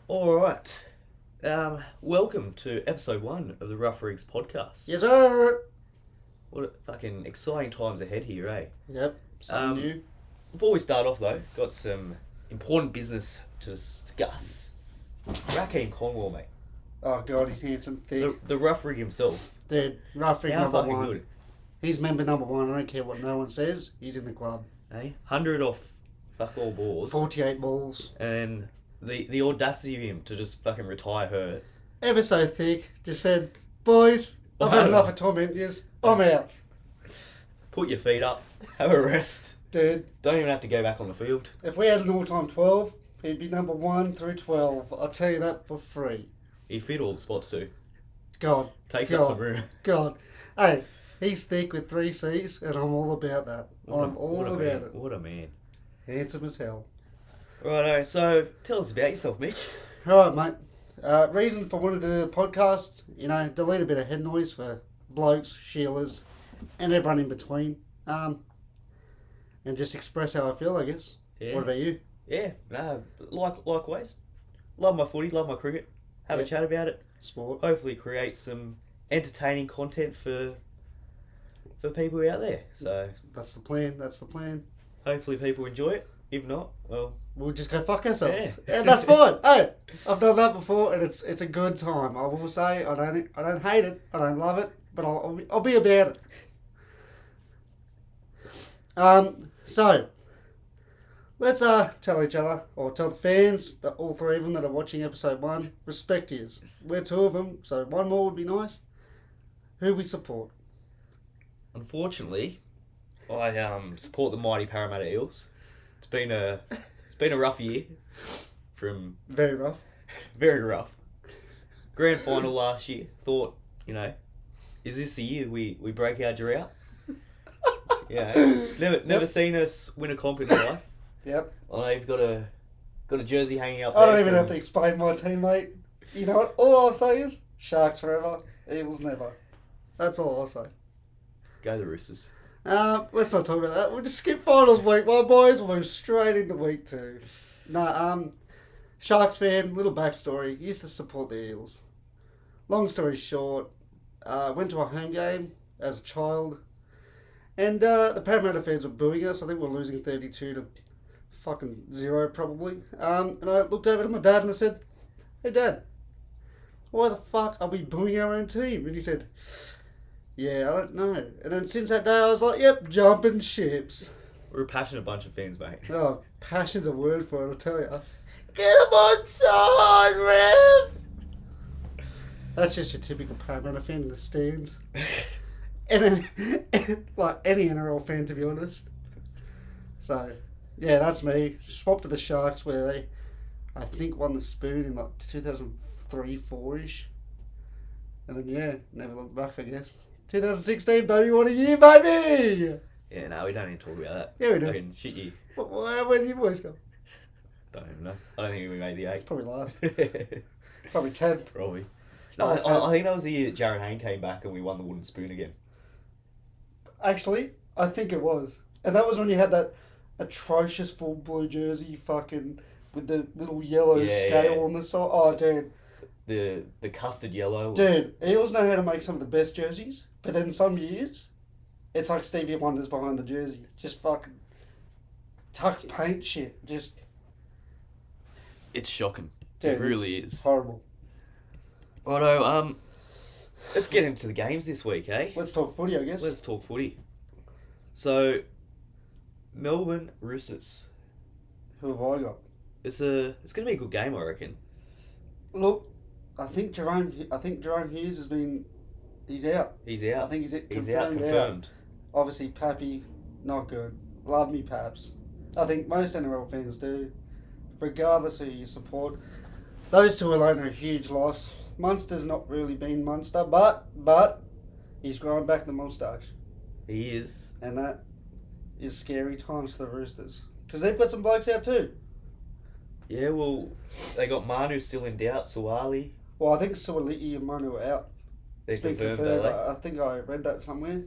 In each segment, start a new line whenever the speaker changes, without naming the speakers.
All right. Welcome to episode 1 of the Rough Rigs podcast.
Yes, sir.
What fucking exciting times ahead here, eh?
Yep. Something new.
Before we start off, though, got some important business to discuss. Rakheem Goatwall, mate.
Oh god, he's handsome, thick.
The rough rig himself.
Dude, rough rig
How
number
fucking
one.
good.
He's member number one. I don't care what no one says. He's in the club.
Eh? 100 off fuck all balls.
48 balls.
And the audacity of him to just fucking retire hurt.
Ever so thick. Just said, boys, I've had enough of torment yous. I'm out.
Put your feet up. Have a rest.
Dude,
Don't even have to go back on the field.
if we had an all-time 12, he'd be number 1 through 12. I'll tell you that for free.
He fit all the spots too.
God.
Takes
God,
up some room.
God. Hey, he's thick with 3 C's, and I'm all about that. I'm all about it.
What a man.
Handsome as hell.
Righto, so tell us about yourself, Mitch.
Alright, mate. Reason for wanting to do the podcast, delete a bit of head noise for blokes, Sheilas, and everyone in between. And just express how I feel, I guess.
Yeah.
What about you?
Yeah, no, likewise. Love my footy, love my cricket. Have a chat about it.
Sport.
Hopefully create some entertaining content for people out there. So
That's the plan.
hopefully people enjoy it. If not, well,
We'll just go fuck ourselves.
Yeah.
And that's fine. Hey, I've done that before, and it's a good time. I will say I don't hate it, I don't love it, but I'll be about it. So let's tell each other, or tell the fans, that all 3 of them that are watching episode 1, respect yous. We're 2 of them, so 1 more would be nice. Who we support?
unfortunately, I support the mighty Parramatta Eels. It's been a rough year. From
Very rough.
very rough. Grand final last year. Thought, is this the year we break our drought? Never seen us win a comp in my life.
Yep.
I know you've got a jersey hanging up.
I
there
don't even
from-
have to explain my teammate. You know what? All I'll say is Sharks forever, Eagles never. That's all I'll say.
Go the Roosters.
Let's not talk about that. We'll just skip finals week 1, boys. We'll move straight into week 2. Sharks fan, little backstory. Used to support the Eels. Long story short, went to a home game as a child, and the Parramatta fans were booing us. I think we were losing 32 to fucking 0 probably. And I looked over to my dad and I said, "Hey Dad, why the fuck are we booing our own team?" And he said, "Yeah, I don't know." And then since that day I was like, "Yep, jumping ships."
We're a passionate bunch of fans, mate.
Oh, passion's a word for it, I'll tell you. Get them on side, Rev! That's just your typical Parramatta fan in the stands. and like any NRL fan, to be honest. So, yeah, that's me. Swapped to the Sharks, where they, I think, won the spoon in like 2003, 4-ish. And then, yeah, never looked back, I guess. 2016, baby, what a year, baby!
Yeah, no, we don't need to talk about that.
Yeah, we do.
Fucking shit you.
Where did you boys go?
Don't even know. I don't think we made the 8.
Probably last. Probably 10th.
Probably. No, I think that was the year that Jared Hayne came back and we won the wooden spoon again.
Actually, I think it was. And that was when you had that atrocious full blue jersey fucking with the little yellow scale on the side. Oh, dude.
The custard yellow.
Dude, Eels know how to make some of the best jerseys, but then some years, it's like Stevie Wonder's behind the jersey. Just fucking tux paint shit. Just...
It's shocking.
Dude,
it really
it's
is.
horrible.
Righto, let's get into the games this week, eh?
Let's talk footy, I guess.
Let's talk footy. So, Melbourne Roosters.
Who have I got?
It's going to be a good game, I reckon.
Look, I think Jerome Hughes has been... He's out.
He's out.
I think he's
out, confirmed.
Obviously, Pappy, not good. Love me, Paps. I think most NRL fans do, regardless who you support. Those 2 alone are a huge loss. Munster's not really been Munster, but he's growing back the moustache.
He is.
And that is scary times for the Roosters. Because they've got some blokes out too.
Yeah, well, they got Manu still in doubt, Suwali.
Well, I think Suoliti and Manu are out.
They're
It's been
confirmed, are they?
I think I read that somewhere.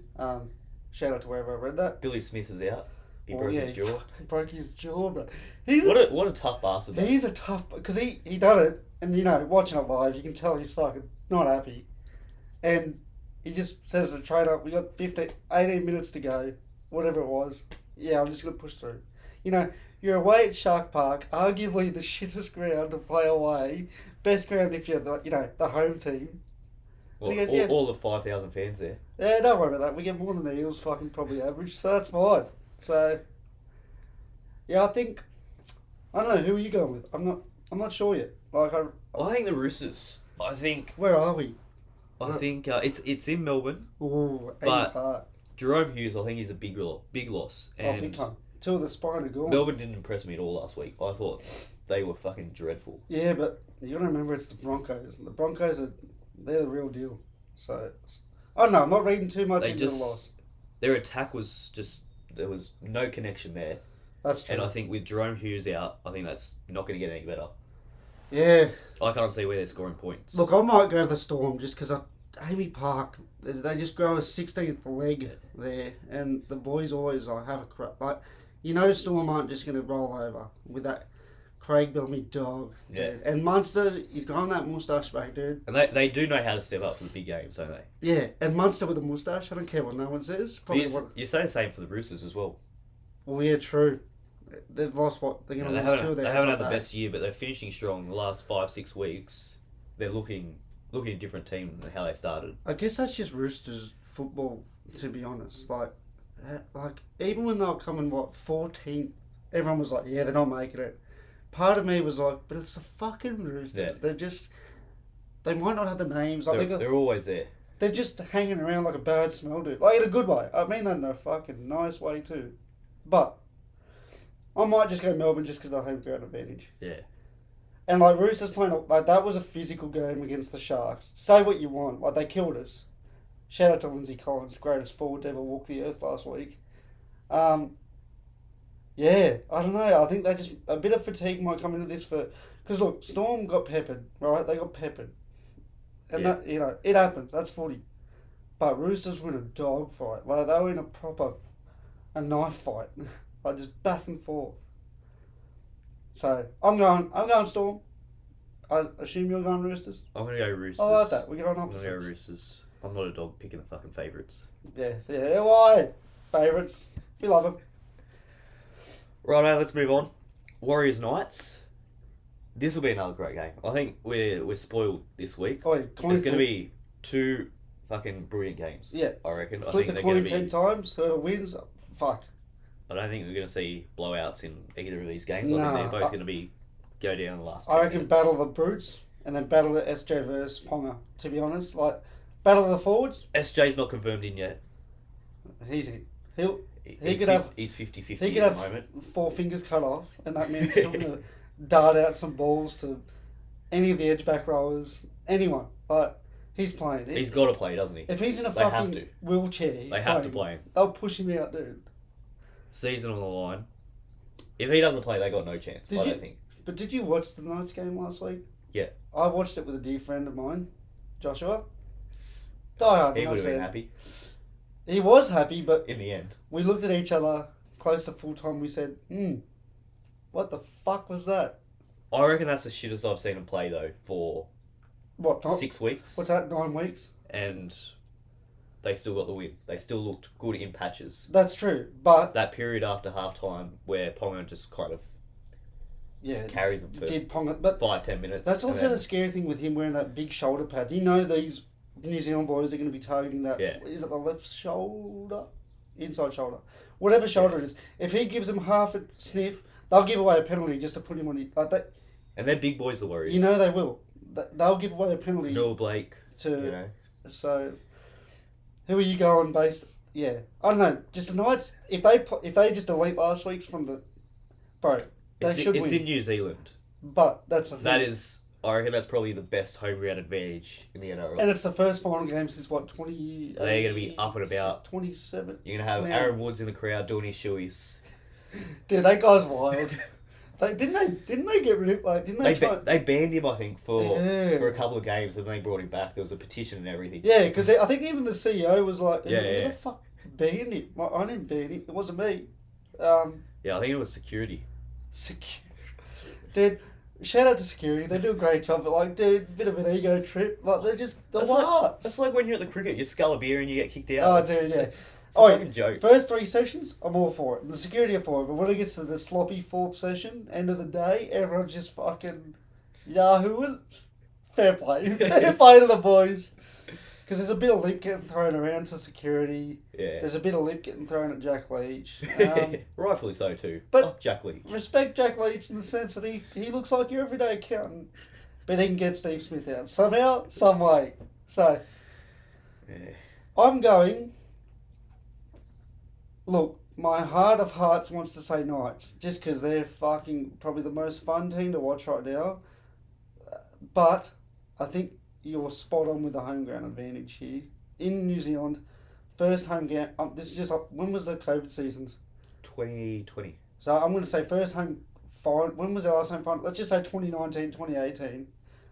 Shout out to wherever I read that.
Billy Smith is out. He broke his jaw.
He broke his jaw, bro.
What a tough bastard. Though.
He's a tough because he done it, and watching it live, you can tell he's fucking not happy, and he just says to the trainer, "We got 18 minutes to go, whatever it was. Yeah, I'm just gonna push through." You're away at Shark Park, arguably the shittest ground to play away, best ground if you're the home team.
Well,
Goes,
all the 5,000 fans there.
Yeah, don't worry about that. We get more than the Eels fucking probably average, so that's fine. So, yeah, I don't know, who are you going with? I'm not sure yet.
I think the Roosters.
Where are we?
I think it's in Melbourne.
Ooh,
but Jerome Hughes, I think, he's a big loss. And
big time. Two of the spine are gone.
Melbourne didn't impress me at all last week. I thought they were fucking dreadful.
Yeah, but you got to remember it's the Broncos. The Broncos they're the real deal. So, I don't know. I'm not reading too much into the loss.
Their attack was just, there was no connection there.
That's true.
And I think with Jerome Hughes out, I think that's not going to get any better.
Yeah.
I can't see where they're scoring points.
Look, I might go to the Storm just because Amy Park, they just grow a 16th leg there, and the boys always have a crap. Storm aren't just going to roll over with that Craig Bellamy dog, dude.
Yeah.
And Munster, he's got that moustache back, dude.
And they do know how to step up for the big games, don't they?
Yeah, and Munster with a moustache, I don't care what no one says.
You say the same for the Roosters as well.
Well, yeah, true. They've lost what? They're going to lose 2 of their
They haven't had the best year, but they're finishing strong the last 5-6 weeks. They're looking a different team than how they started.
I guess that's just Roosters football, to be honest. Even when they were coming, 14th, everyone was like, yeah, they're not making it. Part of me was like, but it's the fucking Roosters. Yeah. They're just, they might not have the names.
They're always there.
They're just hanging around like a bad smell, dude. In a good way. I mean that in a fucking nice way too. But I might just go Melbourne just because of the home ground advantage.
Yeah.
And Roosters playing, that was a physical game against the Sharks. Say what you want, they killed us. Shout out to Lindsay Collins, greatest forward to ever walk the earth last week. Yeah, I don't know. I think they just, a bit of fatigue might come into this because look, Storm got peppered, right? They got peppered. And that, it happens. That's footy. But Roosters were in a dog fight. They were in a knife fight. Just back and forth. So, I'm going Storm. I assume you're going Roosters?
I'm going to go Roosters.
I like that. We're going opposites.
I'm going to go Roosters. I'm not a dog picking the fucking favourites.
Yeah, why? Favourites. We love them.
Righto, let's move on. Warriors Knights. This will be another great game. I think we're spoiled this week.
Oh,
there's going to be 2 fucking brilliant games.
Yeah.
I reckon.
Flip the coin 10 times, whoever wins, fuck.
I don't think we're going to see blowouts in either of these games. I think they're both going to go down the last 10
I reckon
minutes.
battle the brutes and then battle the SJ versus Ponga, to be honest. Battle of the forwards.
SJ's not confirmed in yet.
He's in. He's
50-50
he could
at the
have
moment.
4 fingers cut off, and that man's still going to dart out some balls to any of the edge back rowers, anyone. He's playing.
He's got to play, doesn't he?
If he's in a fucking wheelchair,
they have to play him.
They'll push him out, dude.
Season on the line. If he doesn't play, they got no chance. I don't think.
But did you watch the Knights game last week?
Yeah.
I watched it with a dear friend of mine, Joshua. Die-hard.
He would have been happy.
He was happy, but
in the end,
we looked at each other close to full time. We said, what the fuck was that?
I reckon that's the shittest I've seen him play, though, for 6 weeks.
What's that, 9 weeks?
And they still got the win. They still looked good in patches.
That's true, but
that period after half-time where Ponga just kind of carried them for 5-10 minutes.
That's also the scary thing with him wearing that big shoulder pad. These New Zealand boys are going to be targeting that. Yeah. Is it the left shoulder? Inside shoulder. Whatever shoulder it is. If he gives them half a sniff, they'll give away a penalty just to put him on it. That.
And they're big boys, the Warriors.
They will. They'll give away a penalty.
Noah Blake.
So, who are you going based? Yeah. I don't know. Just the Knights, if they just delete last week's from the... Bro, they should win.
It's in New Zealand.
But that's the thing.
That is... I reckon that's probably the best home ground advantage in the NRL.
And it's the first final game since 20 years?
They're going to be up and about.
27.
You're going to have Aaron Woods in the crowd doing his shoeies.
Dude, that guy's wild. Didn't they get rid of
they banned him, I think, for a couple of games, and they brought him back. There was a petition and everything.
Yeah, because I think even the CEO was like,
"Who
the fuck banned him? I didn't ban him. It wasn't me."
Yeah, I think it was security.
Security. Dude, shout out to security. They do a great job, but like, dude, bit of an ego trip. Like, they're
That's
what?
That's like when you're at the cricket, you scull a beer and you get kicked out.
Oh, dude, yeah.
It's a fucking joke.
First 3 sessions, I'm all for it. The security are for it, but when it gets to the sloppy 4th session, end of the day, everyone's just fucking yahooing. Fair play. Fair play to the boys. Because there's a bit of lip getting thrown around to security.
Yeah.
There's a bit of lip getting thrown at Jack Leach.
Rightfully so too.
But
Fuck Jack Leach.
Respect Jack Leach in the sense that he looks like your everyday accountant. But he can get Steve Smith out. Somehow, some way. So,
Yeah.
I'm going... Look, my heart of hearts wants to say Knights. Just because they're fucking probably the most fun team to watch right now. But I think you're spot on with the home ground advantage here. In New Zealand, first home game... this is just... when was the COVID seasons?
2020.
So I'm going to say first home... when was our last home final? Let's just say 2019, 2018.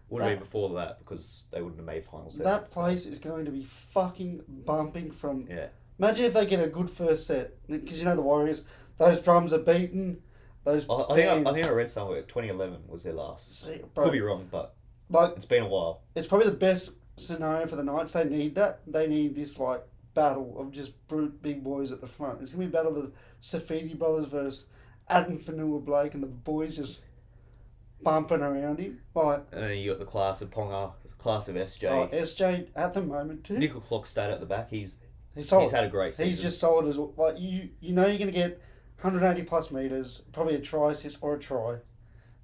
Would have been before that because they wouldn't have made finals.
That place is going to be fucking bumping from...
Yeah.
Imagine if they get a good first set. Because you know the Warriors, those drums are beaten. Those
I think I read somewhere 2011 was their last.
See, bro,
could be wrong, but
like,
it's been a while.
It's probably the best scenario for the Knights. They need that. They need this like battle of just brute big boys at the front. It's going to be a battle of the Safidi brothers versus Adam Fanua Blake and the boys just bumping around him. Like,
And then you got the class of Ponga, the class of SJ.
oh, SJ at the moment too.
Nickel Clockstad at the back. He's
solid.
He's had a great season.
He's just solid as well. Like you know you're going to get 180 plus meters, probably a try assist or a try,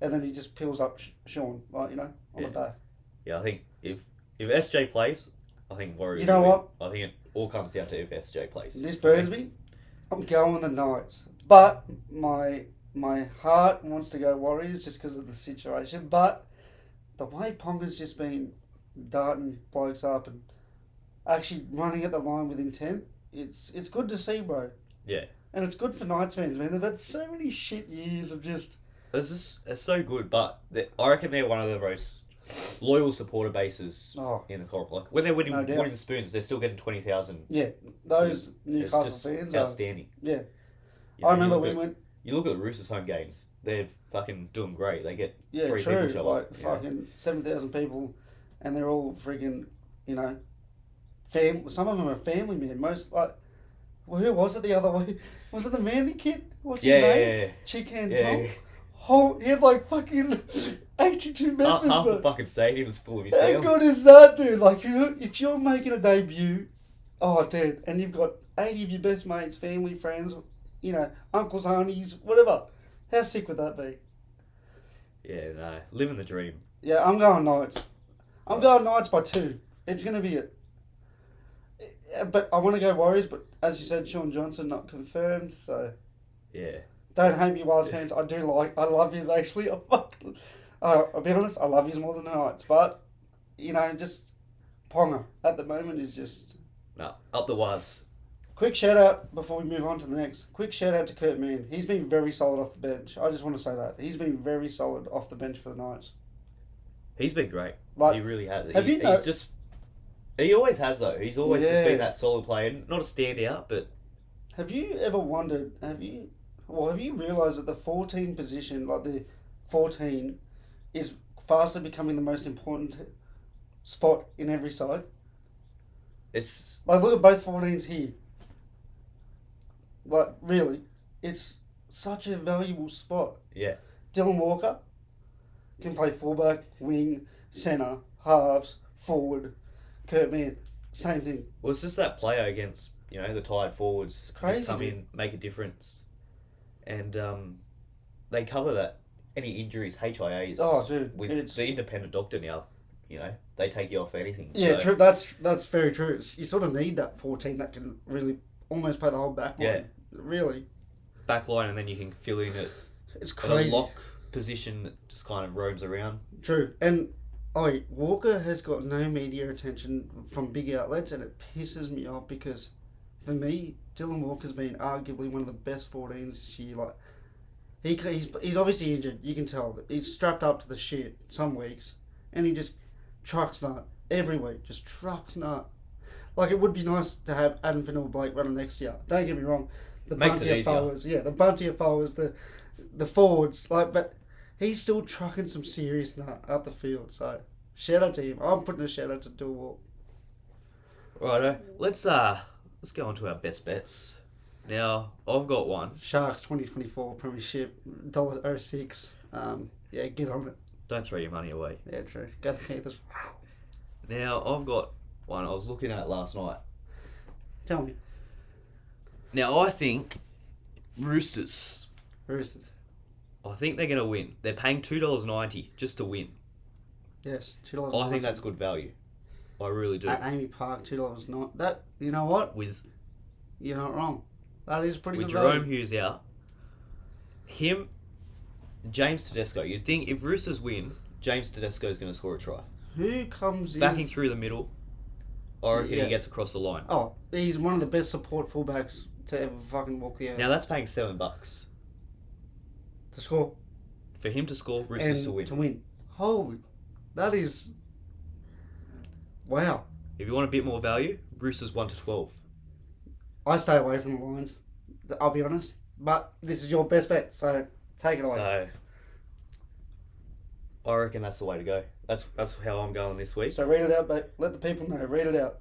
and then he just peels up Sean, like on the back.
Yeah, I think if SJ plays, I think Warriors.
You know what?
I think it all comes down to if SJ plays.
This burns me. I'm going the Knights, but my heart wants to go Warriors just because of the situation. But the way Ponga's just been darting blokes up and actually running at the line with intent, it's good to see, bro.
Yeah.
And it's good for Knights fans, man. They've had so many shit years of just...
It's so good, but I reckon they're one of the most loyal supporter bases in the comp. Like when they're winning spoons, they're still getting 20,000.
Yeah, those Newcastle fans
outstanding.
Yeah,
You know,
I remember we went.
You look at the Roosters home games; they're fucking doing great. They get 3
true,
people show
like
up.
fucking 7,000 people, and they're all friggin' some of them are family men. Most who was it the other way? Was it the Manly kid? What's his name?
Yeah.
Chicken
Yeah.
Tom. He had like fucking 82 members.
Half the fucking stadium's full of his
How
family.
good is that, dude? Like, if you're making a debut, oh, dude, and you've got 80 of your best mates, family, friends, uncles, aunties, whatever. How sick would that be?
Yeah, no, living the dream.
Yeah, I'm going Knights. I'm going Knights by 2. It's going to be it. But I want to go Warriors, but as you said, Sean Johnson not confirmed, so...
Yeah.
Don't hate me, Wild's fans. I love yous, actually. I'll be honest, I love yous more than the Knights. But, just Ponga at the moment is just...
No, up the was.
Quick shout out before we move on to the next. Quick shout out to Kurt Mann. He's been very solid off the bench. I just want to say that. He's been very solid off the bench for the Knights.
He's been great. He really has. He always has, though. He's always just been that solid player. Not a standout, but...
Have you ever wondered, have you realised that the 14 position, like the 14, is fastly becoming the most important spot in every side?
It's...
Like, look at both 14s here. Like, really, it's such a valuable spot.
Yeah.
Dylan Walker can play fullback, wing, centre, halves, forward. Kurt Mann, same thing.
Well, it's just that player against, the tired forwards.
It's crazy.
Just come in, make a difference. And they cover that. Any injuries, HIAs.
Oh, dude.
With the independent doctor now, they take you off anything.
Yeah, true. That's very true. You sort of need that 14 that can really almost play the whole back line.
Yeah.
Really.
Back line, and then you can fill in
it's crazy.
a lock position that just kind of roams around.
True. And Walker has got no media attention from big outlets, and it pisses me off because, for me, Dylan Walker's been arguably one of the best 14s this year. Like, he's obviously injured. You can tell that he's strapped up to the shit some weeks, and he just trucks nut every week. Just trucks nut. Like, it would be nice to have Adam Fanua Blake running next year. Don't get me wrong. the
Makes
bunty
it
of
easier.
followers. Yeah, the bunty of followers, the forwards. But he's still trucking some serious nut up the field. So shout out to him. I'm putting a shout out to Goatwall.
Righto. Let's go on to our best bets. Now I've got one.
Sharks 2024 Premiership $1.06. Yeah, get on it.
Don't throw your money away.
Yeah, true. Go the Panthers.
Now I've got one I was looking at last night.
Tell me.
Now I think Roosters.
Roosters.
I think they're gonna win. They're paying $2.90 just to win.
Yes, $2.
I think that's good value. I really do.
At Amy Park, $2 not that. You know what?
With
You're not wrong. That is pretty
with
good
Jerome
value.
Hughes out, him, James Tedesco. You'd think if Roosters win, James Tedesco is going to score a try.
Who comes in?
Backing through the middle, I reckon
Yeah.
he gets across the line.
Oh, he's one of the best support fullbacks to ever fucking walk the earth.
Now that's paying $7
To score
for him to score, Roosters
and
to win.
to win. Holy, that is. Wow.
If you want a bit more value, Roosters 1-12.
I stay away from the lines. I'll be honest, but this is your best bet, so take it away.
So I reckon that's the way to go. That's how I'm going this week.
So read it out, but let the people know. Read it out.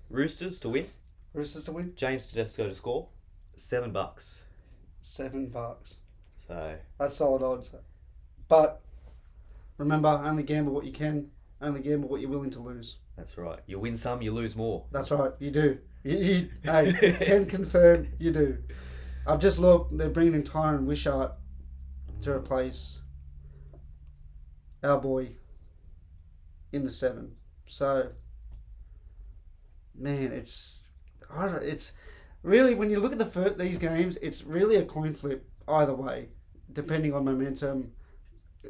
Roosters to win,
Roosters to win.
James Tedesco to score, $7.
$7.
So
That's solid odds. But remember, only gamble what you can. Only gamble what you're willing to lose.
that's right. You win some, you lose more.
That's right. You do. Hey, can confirm you do. I've just looked. They're bringing in Tyron Wishart to replace our boy in the 7. So, man, it's really, when you look at these games, it's really a coin flip either way, depending on momentum,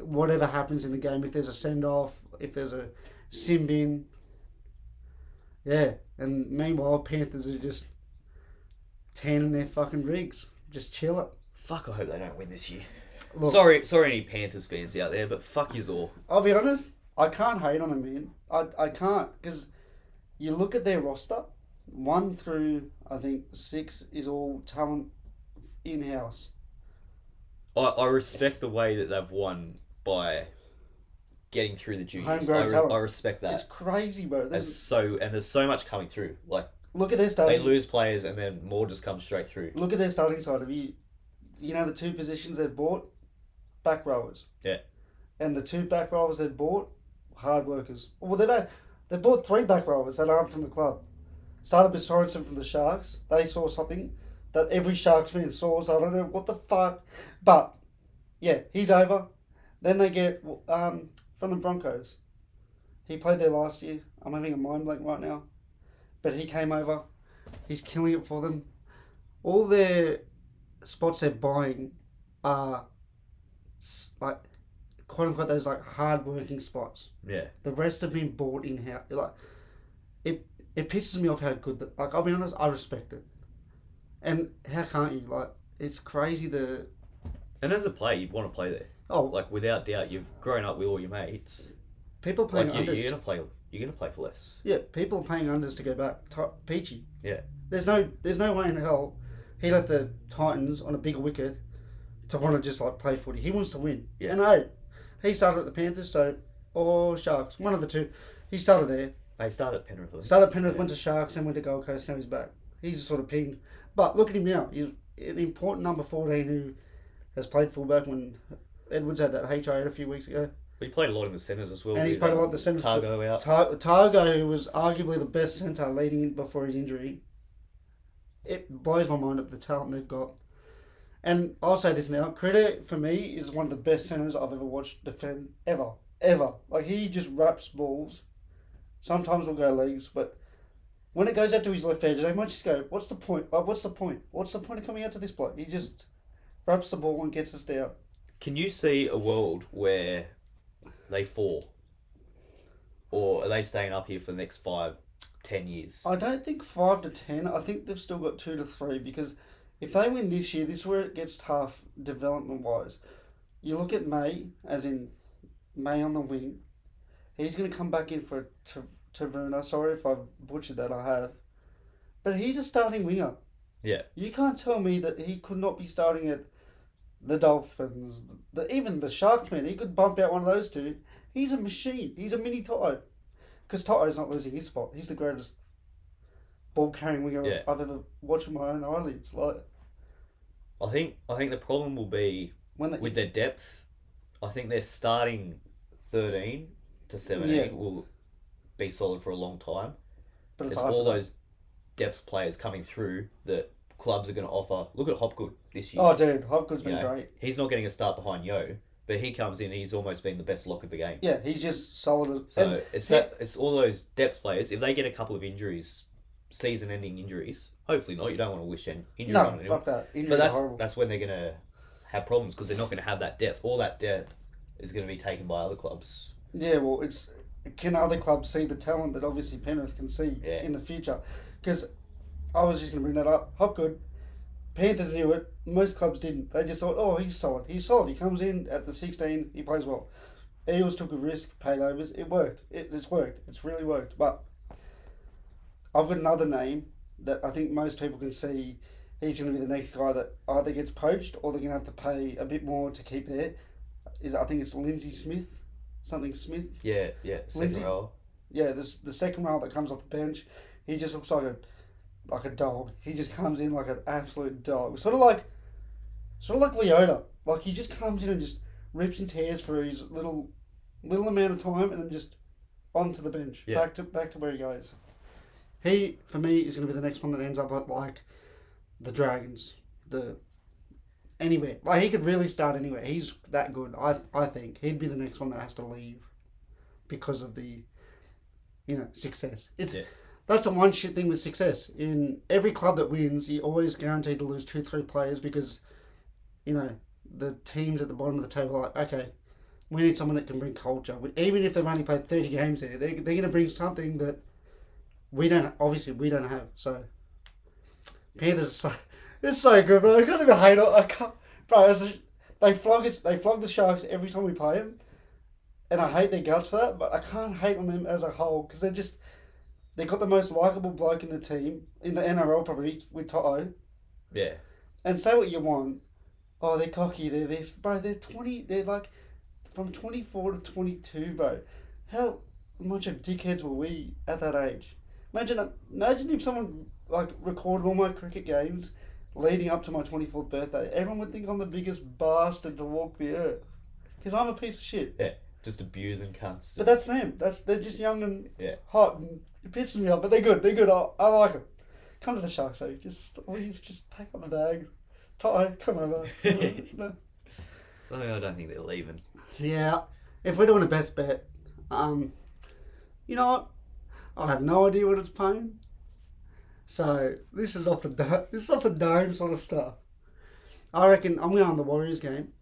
whatever happens in the game. If there's a send off, if there's a sim bin, yeah. And meanwhile, Panthers are just tanning their fucking rigs, just chilling.
Fuck, I hope they don't win this year.
Look,
Sorry any Panthers fans out there, but fuck yous all.
I'll be honest, I can't hate on them, man. I can't, because you look at their roster, 1 through, I think, 6 is all talent in-house.
I respect the way that they've won by getting through the juniors.
Homegrown talent.
I respect that.
It's crazy, bro.
There's so much coming through. Like
Look at their
they
starting.
lose players and then more just comes straight through.
Look at their starting side. Have you know the 2 positions they've bought? Back rowers.
Yeah.
And the 2 back rowers they've bought, hard workers. Well, they bought 3 back rowers that aren't from the club. Started with Sorensen from the Sharks. They saw something that every Sharks fan saw, so I don't know what the fuck. But, yeah, he's over. Then they get from the Broncos. He played there last year. I'm having a mind blank right now. But he came over. He's killing it for them. All their spots they're buying are like, quote unquote, those like hard working spots.
Yeah.
The rest have been bought in house. Like, it pisses me off how good that. Like, I'll be honest, I respect it. And how can't you? Like, it's crazy the.
And as a player, you'd want to play there.
Oh,
Like without doubt, you've grown up with all your mates.
people playing
Like
unders.
you're gonna play for less.
Yeah, people are paying unders to go back. Peachy.
Yeah.
There's no way in hell he left the Titans on a bigger wicket to want to just like play footy. He wants to win.
Yeah.
And hey, he started at the Panthers, or Sharks, one of the 2. He started there.
They started at Penrith. I think.
Started at Penrith, went to Sharks, and went to Gold Coast. Now he's back. He's sort of pinged. But look at him now. He's an important number 14 who has played fullback when Edwards had that HIA a few weeks ago.
We played a lot in the centres as well.
And he's
with,
played a lot in the centres.
Targo out.
Targo, who was arguably the best centre leading in before his injury, it blows my mind at the talent they've got. And I'll say this now, Critter, for me, is one of the best centres I've ever watched defend, ever. Like, he just wraps balls. Sometimes we'll go legs, but when it goes out to his left edge, they might just go, what's the point? What's the point? What's the point of coming out to this bloke? He just wraps the ball and gets us down.
Can you see a world where they fall? Or are they staying up here for the next 5-10 years?
I don't think 5 to 10. I think they've still got 2 to 3 because if they win this year, this is where it gets tough development wise. You look at May, as in May on the wing. He's going to come back in for Taverna. Sorry if I've butchered that, I have. But he's a starting winger.
Yeah.
You can't tell me that he could not be starting at the Dolphins, even the Sharkmen. He could bump out one of those two. He's a machine. He's a mini Toto. Because Toto's not losing his spot. He's the greatest ball carrying winger
Yeah.
I've ever watched with my own eyelids. Like
I think the problem will be
when
with their depth. I think their starting 13 to 17
Yeah.
will be solid for a long time.
but it's
It's
hard
all
for that.
those depth players coming through that clubs are going to offer. Look at Hopgood this year.
Oh, dude, Hopgood's
You
been
know,
great.
he's not getting a start behind Yo, but he comes in. He's almost been the best lock of the game.
Yeah, he's just solid.
So
And
it's all those depth players. If they get a couple of injuries, season-ending injuries, hopefully not. You don't want to wish an injury on
no,
anyone.
fuck that. Injuries
But
are horrible.
that's when they're gonna have problems because they're not gonna have that depth. All that depth is gonna be taken by other clubs.
Yeah, well, can other clubs see the talent that obviously Penrith can see
Yeah.
in the future? Because I was just going to bring that up. Hopgood, Panthers knew it. Most clubs didn't. They just thought, oh, he's solid. He's solid. He comes in at the 16. He plays well. Eels took a risk, paid overs. It worked. It's worked. It's really worked. But I've got another name that I think most people can see. He's going to be the next guy that either gets poached or they're going to have to pay a bit more to keep there. I think it's Lindsay Smith. Something Smith.
Yeah, second
Lindsay?
row.
Yeah, the second row that comes off the bench, he just looks like a dog. He just comes in like an absolute dog. Sort of like Leota. Like he just comes in and just rips and tears for his little amount of time and then just onto the bench.
Yeah.
Back to where he goes. He for me is going to be the next one that ends up like the Dragons. Anywhere. Like he could really start anywhere. He's that good. I think he'd be the next one that has to leave because of the success. That's the one shit thing with success. In every club that wins, you're always guaranteed to lose 2-3 players because the teams at the bottom of the table are like, okay, we need someone that can bring culture. Even if they've only played 30 games there, they're going to bring something that we don't have. So Panthers, it's so good, bro. I can't even hate it. I can't, bro. They flog the Sharks every time we play them, and I hate their guts for that. But I can't hate on them as a whole because they got the most likable bloke in the team in the NRL probably with Toto.
Yeah.
And say what you want, oh they're cocky, they're this, bro. They're 20. They're like from 24 to 22, bro. How much of dickheads were we at that age? Imagine if someone like recorded all my cricket games leading up to my 24th birthday. Everyone would think I'm the biggest bastard to walk the earth. Because I'm a piece of shit.
Yeah. Just abusing cunts.
But that's them. They're just young and
Yeah.
hot and it pisses me off. But they're good. I like them. Come to the Sharks, though. Please, just pack up the bag. Toto, come over. No.
So I don't think they're leaving.
Yeah. If we're doing a best bet, you know what? I have no idea what it's paying. So this is off the dome sort of stuff. I reckon I'm going on the Warriors game.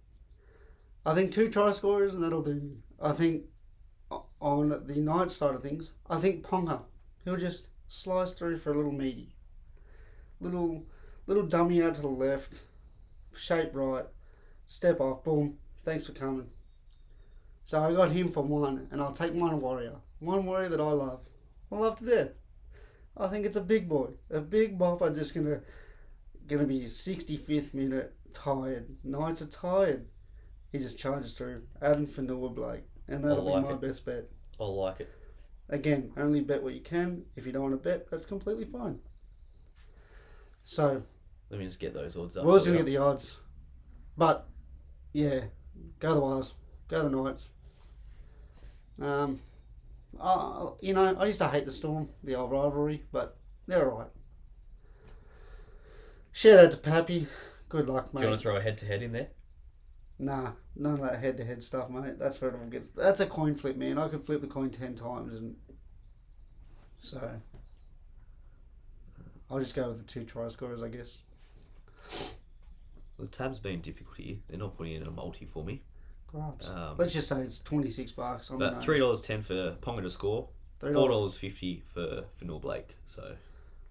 I think 2 try scorers and that'll do me. I think on the Knights side of things, I think Ponga, he'll just slice through for a little meaty. Little dummy out to the left, shape right, step off, boom, thanks for coming. So I got him for 1 and I'll take one warrior that I love to death. I think it's a big boy, a big bopper, just gonna be 65th minute, tired. Knights are tired. He just charges through. Adam Fanua Blake, and that'll be my best bet.
I like it.
Again, only bet what you can. If you don't want to bet, that's completely fine. So
Let me just get those odds up.
we're always gonna get the odds, but yeah, go the Wires, go the Knights. I used to hate the Storm, the old rivalry, but they're alright. Shout out to Pappy. Good luck, mate.
Do you want to throw a head-to-head in there?
Nah, none of that head-to-head stuff, mate. That's where it all gets. That's a coin flip, man. I could flip the coin 10 times, and so I'll just go with the 2 try scorers, I guess.
The tab's been difficult here. They're not putting in a multi for me.
Grubs. Let's just say it's $26.
But $3.10 for Ponga to score. $4.50 for Nor Blake. So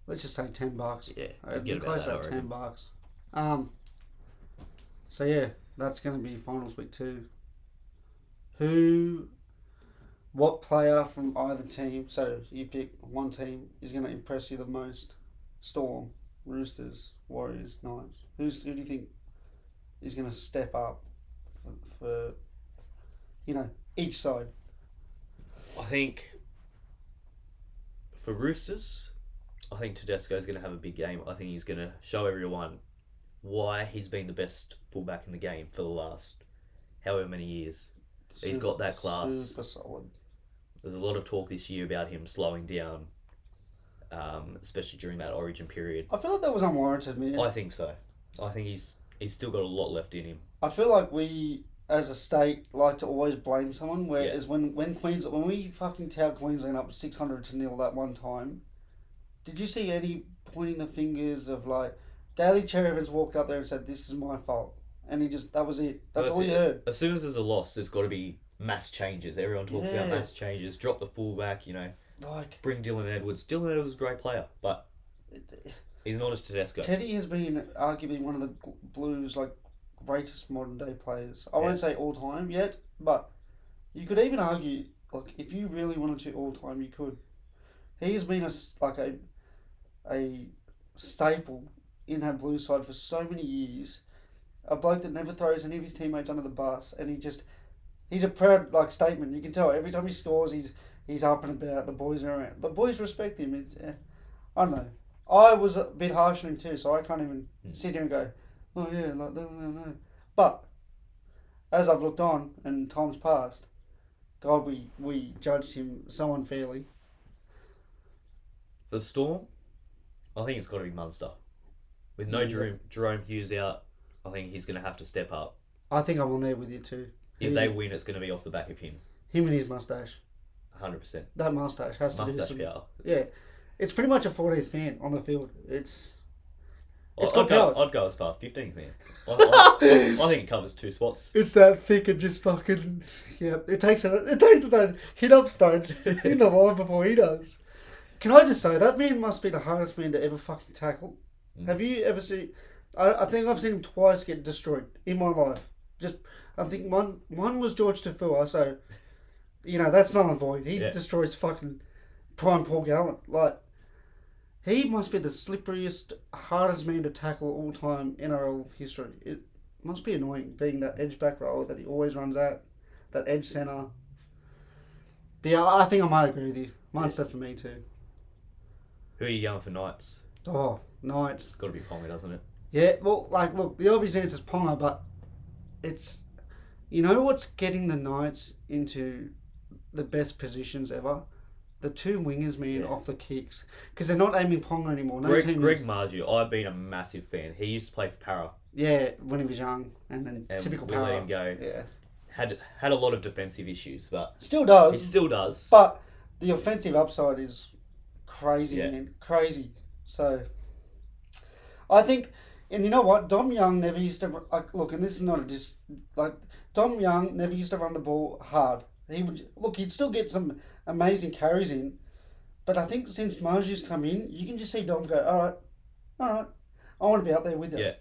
let's just say $10.
yeah,
I'd
get
be
about
close
that.
to $10. So yeah, that's going to be finals week 2. What player from either team? So you pick one team is going to impress you the most. Storm. Roosters, Warriors, Knights. Who do you think is going to step up for each side?
I think for Roosters, I think Tedesco's going to have a big game. I think he's going to show everyone why he's been the best fullback in the game for the last however many years. He's got that class.
Super solid.
There's a lot of talk this year about him slowing down, especially during that Origin period.
I feel like that was unwarranted, man.
I think so. I think he's still got a lot left in him.
I feel like we, as a state, like to always blame someone. Whereas when we fucking towed Queensland up 600-0 that one time, did you see any pointing the fingers of like Daly Cherry Evans walked up there and said, "This is my fault," and that was it. That's all you heard.
As soon as there's a loss, there's got to be mass changes. Everyone talks about mass changes. Drop the fullback, bring Dylan Edwards. Dylan Edwards is a great player, but he's not as Tedesco.
Teddy has been arguably one of the Blues greatest modern day players. I won't say all time yet, but you could even argue if you really wanted to all time, you could. He has been a staple in that Blues side for so many years. A bloke that never throws any of his teammates under the bus, and he's a proud statement. You can tell every time he scores, he's up and about. The boys are around. The boys respect him. I don't know. I was a bit harsh on him too, so I can't even sit here and go, "Oh yeah, no." But as I've looked on and times passed, God, we judged him so unfairly.
For the Storm, I think it's got to be Munster. With no Jerome Hughes out, I think he's going to have to step up.
I think I'm on there with you too.
If they win, it's going to be off the back of him.
Him and his moustache.
100%.
That moustache has to
Mustache
do some...
power.
Yeah. It's pretty much a 14th man on the field.
I'd go as far, 15th man. I think it covers 2 spots.
It's that thick and just fucking... Yeah, it takes its own hit-up stones in the line before he does. Can I just say, that man must be the hardest man to ever fucking tackle. Have you ever seen... I think I've seen him twice get destroyed in my life. I think one was George Tafua, so... that's null and void. He destroys fucking prime Paul Gallen. He must be the slipperiest, hardest man to tackle all time NRL history. It must be annoying being that edge back rower that he always runs at, that edge centre. But yeah, I think I might agree with you. Munster for me too.
Who are you going for Knights?
Oh, Knights.
Got to be Ponga, doesn't it?
Yeah, well, look, the obvious answer is Ponga, but it's... what's getting the Knights into the best positions ever? The 2 wingers, man, off the kicks. Because they're not aiming Ponga anymore.
Greg Marju, I've been a massive fan. He used to play for Para.
Yeah, when he was young. And then typical
we
Para.
let him go.
Yeah.
Had a lot of defensive issues, but...
Still does.
He still does.
But the offensive upside is crazy, man. Crazy. So, I think... And you know what? Dom Young never used to... look, and this is not Dom Young never used to run the ball hard. He'd still get some amazing carries in, but I think since Marju's come in, you can just see Dom go, all right, I want to be out there with you.
Yeah.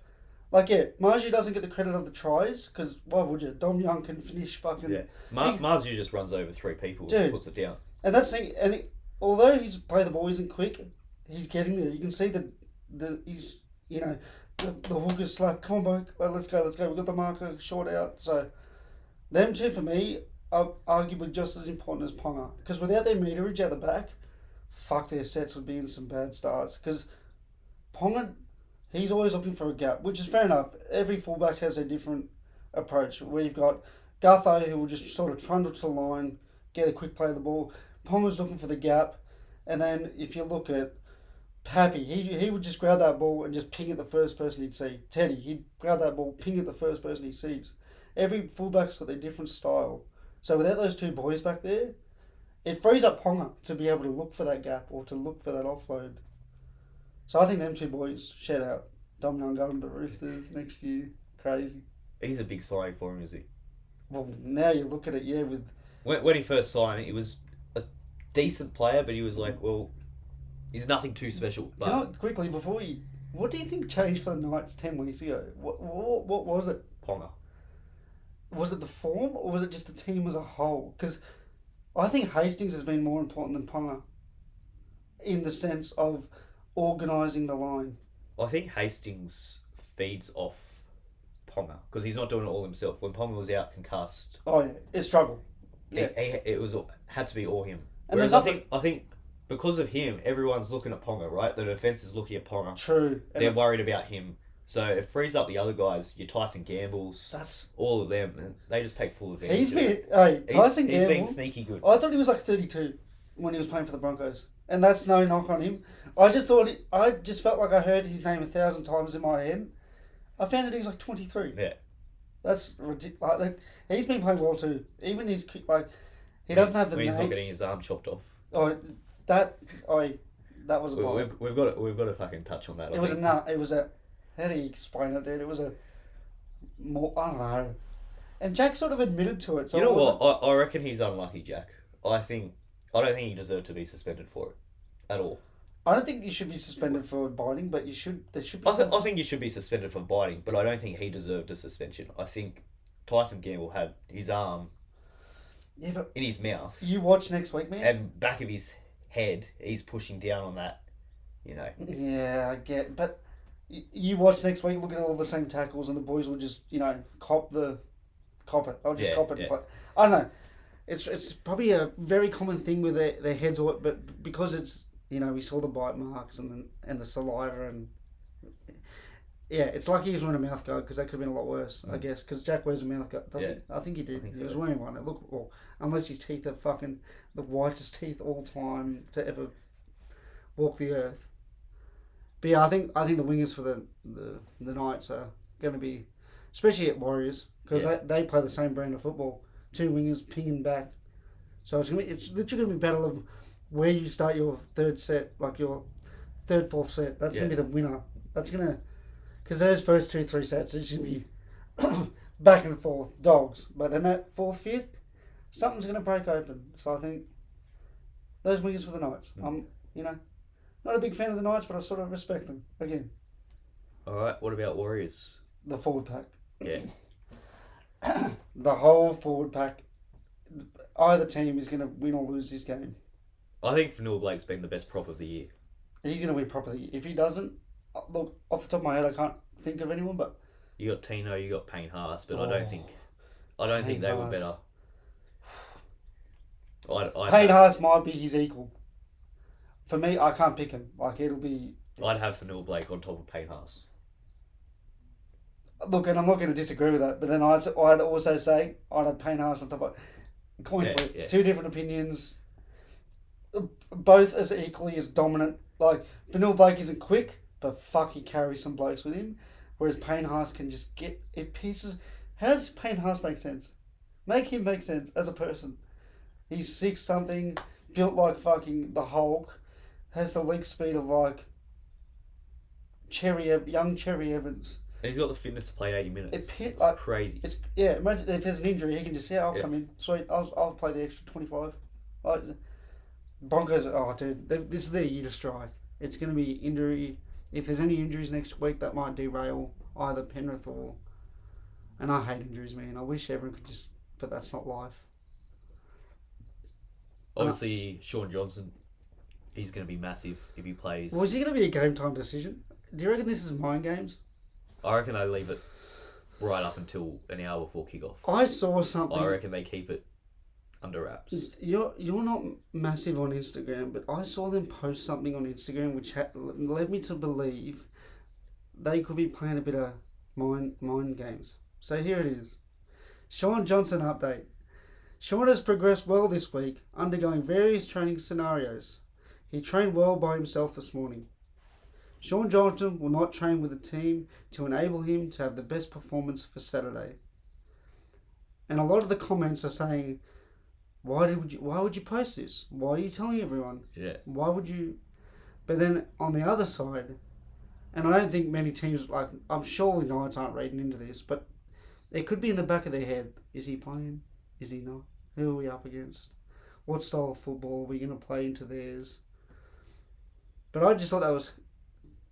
Marju doesn't get the credit of the tries, because why would you? Dom Young can finish fucking...
Yeah. Marju just runs over 3 people and puts it down.
And that's the thing, although he's play the ball isn't quick, he's getting there. You can see he's, the hook is slack. Come on, bro, let's go. We've got the marker short out. So, them 2 for me are arguably just as important as Ponga. Because without their meterage at the back, fuck, their sets would be in some bad starts. Because Ponga, he's always looking for a gap, which is fair enough. Every fullback has a different approach. We've got Gutho, who will just sort of trundle to the line, get a quick play of the ball. Ponga's looking for the gap. And then if you look at Pappy, he would just grab that ball and just ping at the first person he'd see. Teddy, he'd grab that ball, ping at the first person he sees. Every fullback's got their different style. So without those 2 boys back there, it frees up Ponga to be able to look for that gap or to look for that offload. So I think them 2 boys, shout out. Dom Young going to the Roosters next year. Crazy.
He's a big signing for him, is he?
Well, now you look at it, with...
When he first signed, he was a decent player, but he was he's nothing too special. But...
Can I, quickly, what do you think changed for the Knights 10 weeks ago? What was it?
Ponga.
Was it the form, or was it just the team as a whole? Because I think Hastings has been more important than Ponga in the sense of organising the line.
I think Hastings feeds off Ponga because he's not doing it all himself. When Ponga was out concussed,
Oh yeah, it's struggle. Yeah.
it was had to be all him.
And
Whereas
there's
I think because of him, everyone's looking at Ponga, right? The defense is looking at Ponga.
True.
They're worried about him. So it frees up the other guys, your Tyson Gambles, all of them, and they just take full advantage of it.
Tyson Gamble.
He's been sneaky good.
I thought he was like 32 when he was playing for the Broncos. And that's no knock on him. I just felt like I heard his name 1,000 times in my head. I found that he's like 23.
Yeah.
That's ridiculous. Like, he's been playing well too. Even his, like, he doesn't have the name.
He's not getting his arm chopped off.
That was a ball.
We've got to fucking touch on that.
It was a, how do you explain it, dude? It was a, more, I don't know. And Jack sort of admitted to it. So
you know what? I reckon he's unlucky, Jack. I don't think he deserved to be suspended for it at all.
I don't think you should be suspended for biting, but there should be.
I think you should be suspended for biting, but I don't think he deserved a suspension. I think Tyson Gamble had his arm in his mouth.
You watch next week, man.
And back of his head, he's pushing down on that, you know.
Yeah, I get, but you watch next week, look at all the same tackles, and the boys will just, cop it. They'll just cop it.
Yeah.
But I don't know. It's probably a very common thing with their heads, but because it's, we saw the bite marks and the saliva, and yeah, it's lucky he was wearing a mouth guard because that could have been a lot worse, I guess. Because Jack wears a mouth guard, doesn't he? I think he did. He was wearing one. It looked, unless his teeth are fucking the whitest teeth all time to ever walk the earth. But yeah, I think the wingers for the Knights are going to be, especially at Warriors, because they play the same brand of football. Two wingers pinging back, so it's literally going to be a battle of where you start your third set, like your third, fourth set. That's going to be the winner. That's going to, because those first 2-3 sets, it's going to be back and forth, dogs. But then that fourth, fifth, something's going to break open. So I think those wingers for the Knights. I'm, not a big fan of the Knights, but I sort of respect them again.
All right, what about Warriors?
The forward pack.
Yeah.
The whole forward pack. Either team is going to win or lose this game.
I think Fanua Blake's been the best prop of the year.
He's going to win properly. If he doesn't, look, off the top of my head, I can't think of anyone, but...
You got Tino, you got Payne Haas, but I don't think they were better.
Payne Haas might be his equal. For me, I can't pick him. Like, it'll be...
I'd have Fanua Blake on top of Payne Haas.
Look, and I'm not going to disagree with that, but then I'd also say I'd have Payne Haas on top of... Coin flip. Yeah. Two different opinions. Both as equally as dominant. Like, Fanua Blake isn't quick, but fuck, he carries some blokes with him. Whereas Payne Haas can just get it pieces. How does Payne Haas make sense? Make him make sense as a person. He's 6-something, built like the Hulk, has the leg speed of like young Cherry Evans.
And he's got the fitness to play 80 minutes. It's
like,
crazy.
Imagine if there's an injury, he can just say, I'll come in. Sweet, I'll play the extra 25. Like, Broncos, dude, this is their year to strike. It's going to be injury. If there's any injuries next week, that might derail either Penrith or... And I hate injuries, man. I wish everyone could just... But that's not life.
Obviously, Sean Johnson, he's going to be massive if he plays.
Well, is he going to be a game time decision? Do you reckon this is mind games?
I reckon they leave it right up until an hour before kickoff.
I saw something...
I reckon they keep it under wraps.
You're not massive on Instagram, but I saw them post something on Instagram which led me to believe they could be playing a bit of mind games. So here it is. Sean Johnson update. Sean has progressed well this week, undergoing various training scenarios. He trained well by himself this morning. Sean Johnson will not train with the team to enable him to have the best performance for Saturday. And a lot of the comments are saying, why would you post this? Why are you telling everyone?
Yeah.
Why would you? But then on the other side, and I don't think many teams, like, I'm sure the Knights aren't reading into this, but it could be in the back of their head. Is he playing? Is he not? Who are we up against? What style of football are we going to play into theirs? But I just thought that was...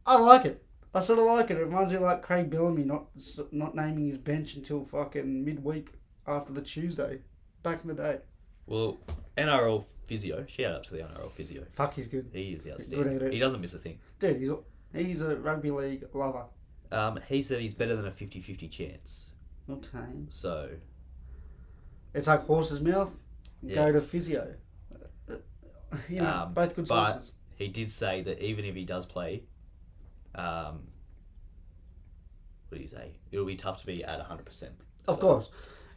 I like it. I sort of like it. It reminds me of like Craig Bellamy not naming his bench until fucking midweek after the Tuesday. Back in the day.
Well, NRL physio. Shout out to the NRL physio.
Fuck, he's good.
He is outstanding. He doesn't miss a thing.
Dude, He's a rugby league lover.
He said he's better than a 50-50 chance.
Okay.
So
It's like horse's mouth.
Yeah.
Go to physio. Both good
but
sources.
he did say that even if he does play, what do you say? It'll be tough to be at 100%.
Of course.